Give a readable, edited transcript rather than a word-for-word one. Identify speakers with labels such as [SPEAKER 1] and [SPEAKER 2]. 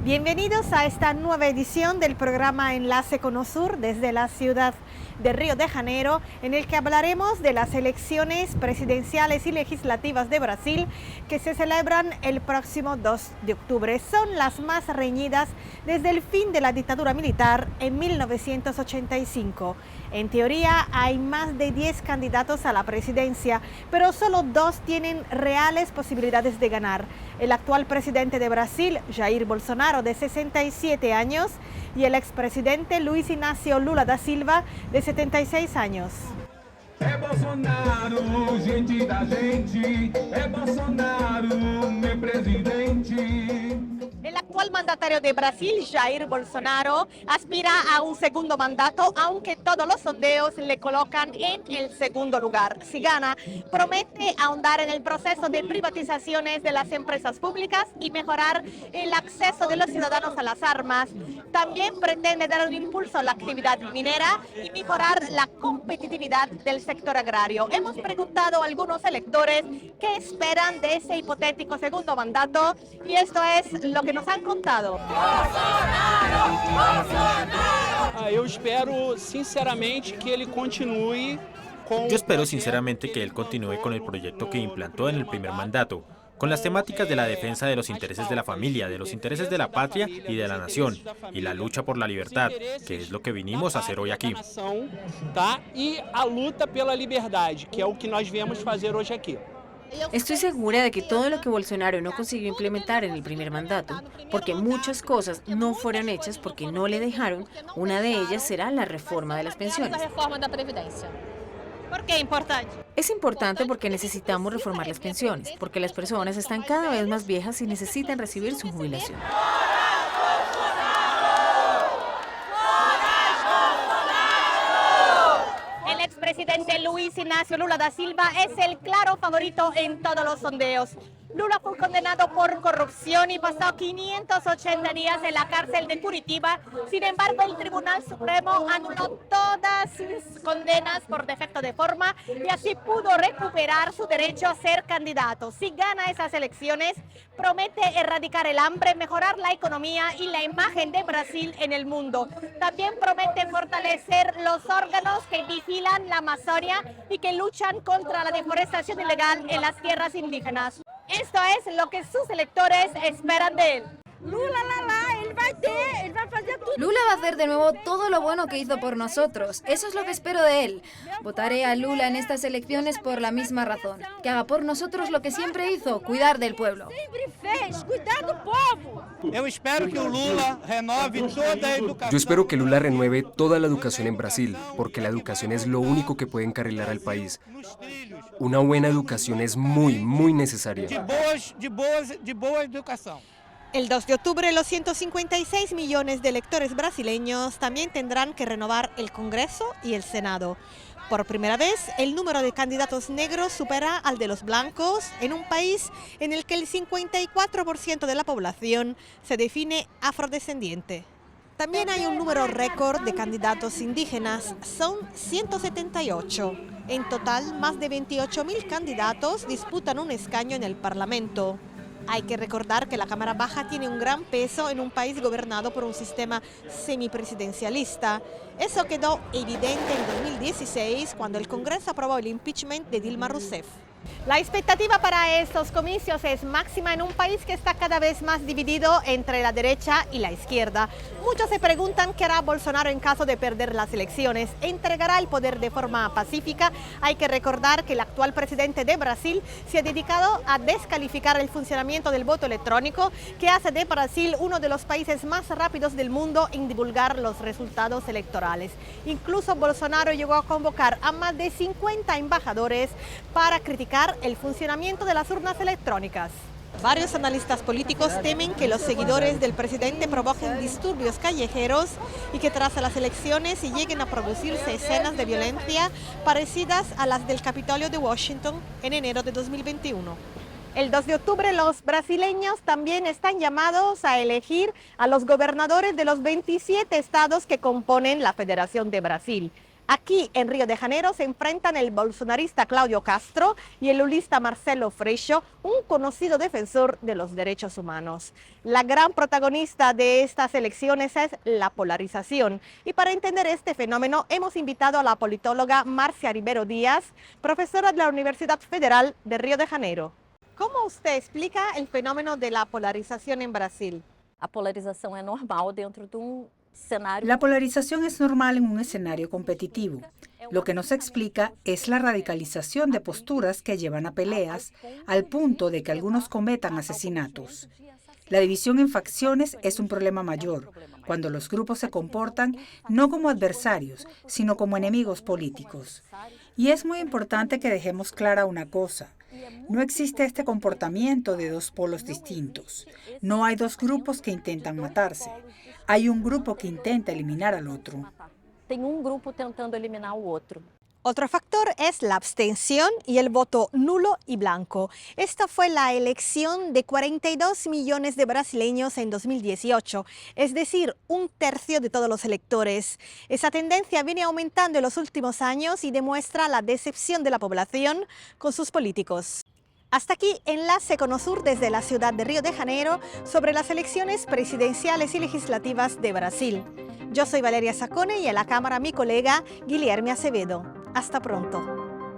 [SPEAKER 1] Bienvenidos a esta nueva edición del programa Enlace con OSUR desde la ciudad de Río de Janeiro, en el que hablaremos de las elecciones presidenciales y legislativas de Brasil que se celebran el próximo 2 de octubre. Son las más reñidas desde el fin de la dictadura militar en 1985. En teoría hay más de 10 candidatos a la presidencia, pero solo 2 tienen reales posibilidades de ganar. El actual presidente de Brasil, Jair Bolsonaro, de 67 años, y el expresidente Luiz Inácio Lula da Silva, de 76 años.
[SPEAKER 2] É Bolsonaro, gente da gente, é Bolsonaro, meu presidente.
[SPEAKER 1] El actual mandatario de Brasil, Jair Bolsonaro, aspira a un segundo mandato, aunque todos los sondeos le colocan en el segundo lugar. Si gana, promete ahondar en el proceso de privatizaciones de las empresas públicas y mejorar el acceso de los ciudadanos a las armas. También pretende dar un impulso a la actividad minera y mejorar la competitividad del sector agrario. Hemos preguntado a algunos electores qué esperan de ese hipotético segundo mandato y esto es lo que nos han contado.
[SPEAKER 3] Eu espero sinceramente que ele continue con...
[SPEAKER 4] Yo espero sinceramente que él continúe con el proyecto que implantó en el primer mandato, con las temáticas de la defensa de los intereses de la familia, de los intereses de la patria y de la nación, y la lucha por la libertad, que es lo que vinimos a hacer hoy aquí.
[SPEAKER 3] Y a luta pela liberdade, que é o que nós viemos fazer hoje aqui.
[SPEAKER 5] Estoy segura de que todo lo que Bolsonaro no consiguió implementar en el primer mandato, porque muchas cosas no fueron hechas porque no le dejaron, una de ellas será la reforma de las pensiones.
[SPEAKER 1] ¿Por qué es importante?
[SPEAKER 5] Es importante porque necesitamos reformar las pensiones, porque las personas están cada vez más viejas y necesitan recibir su jubilación.
[SPEAKER 1] El expresidente Luiz Inácio Lula da Silva es el claro favorito en todos los sondeos. Lula fue condenado por corrupción y pasó 580 días en la cárcel de Curitiba. Sin embargo, el Tribunal Supremo anuló todas sus condenas por defecto de forma y así pudo recuperar su derecho a ser candidato. Si gana esas elecciones, promete erradicar el hambre, mejorar la economía y la imagen de Brasil en el mundo. También promete fortalecer los órganos que vigilan la Amazonia y que luchan contra la deforestación ilegal en las tierras indígenas. Esto es lo que sus electores esperan de él.
[SPEAKER 6] Lula
[SPEAKER 7] va a hacer de nuevo todo lo bueno que hizo por nosotros. Eso es lo que espero de él. Votaré a Lula en estas elecciones por la misma razón. Que haga por nosotros lo que siempre hizo, cuidar del pueblo.
[SPEAKER 8] Yo espero que Lula renueve toda la educación en Brasil, porque la educación es lo único que puede encarrilar al país. Una buena educación es muy, muy necesaria.
[SPEAKER 1] El 2 de octubre, los 156 millones de electores brasileños también tendrán que renovar el Congreso y el Senado. Por primera vez, el número de candidatos negros supera al de los blancos en un país en el que el 54% de la población se define afrodescendiente. También hay un número récord de candidatos indígenas, son 178. En total, más de 28.000 candidatos disputan un escaño en el Parlamento. Hay que recordar que la Cámara Baja tiene un gran peso en un país gobernado por un sistema semipresidencialista. Eso quedó evidente en 2016 cuando el Congreso aprobó el impeachment de Dilma Rousseff. La expectativa para estos comicios es máxima en un país que está cada vez más dividido entre la derecha y la izquierda. Muchos se preguntan qué hará Bolsonaro en caso de perder las elecciones. ¿Entregará el poder de forma pacífica? Hay que recordar que el actual presidente de Brasil se ha dedicado a descalificar el funcionamiento del voto electrónico, que hace de Brasil uno de los países más rápidos del mundo en divulgar los resultados electorales. Incluso Bolsonaro llegó a convocar a más de 50 embajadores para criticar el funcionamiento de las urnas electrónicas. Varios analistas políticos temen que los seguidores del presidente provoquen disturbios callejeros y que tras las elecciones lleguen a producirse escenas de violencia parecidas a las del Capitolio de Washington en enero de 2021. El 2 de octubre los brasileños también están llamados a elegir a los gobernadores de los 27 estados que componen la Federación de Brasil. Aquí en Río de Janeiro se enfrentan el bolsonarista Claudio Castro y el lulista Marcelo Freixo, un conocido defensor de los derechos humanos. La gran protagonista de estas elecciones es la polarización. Y para entender este fenómeno hemos invitado a la politóloga Marcia Ribeiro Díaz, profesora de la Universidad Federal de Río de Janeiro. ¿Cómo usted explica el fenómeno de la polarización en Brasil?
[SPEAKER 6] La polarización es normal dentro de un escenario.
[SPEAKER 9] La polarización es normal en un escenario competitivo. Lo que no se explica es la radicalización de posturas que llevan a peleas al punto de que algunos cometan asesinatos. La división en facciones es un problema mayor, cuando los grupos se comportan no como adversarios, sino como enemigos políticos. Y es muy importante que dejemos clara una cosa. No existe este comportamiento de dos polos distintos. No hay dos grupos que intentan matarse. Hay un grupo que intenta eliminar al otro.
[SPEAKER 6] Tem grupo tentando eliminar al otro.
[SPEAKER 1] Otro factor es la abstención y el voto nulo y blanco. Esta fue la elección de 42 millones de brasileños en 2018, es decir, un tercio de todos los electores. Esa tendencia viene aumentando en los últimos años y demuestra la decepción de la población con sus políticos. Hasta aquí Enlace con OSUR desde la ciudad de Río de Janeiro sobre las elecciones presidenciales y legislativas de Brasil. Yo soy Valeria Sacone y en la cámara mi colega Guilherme Acevedo. Hasta pronto.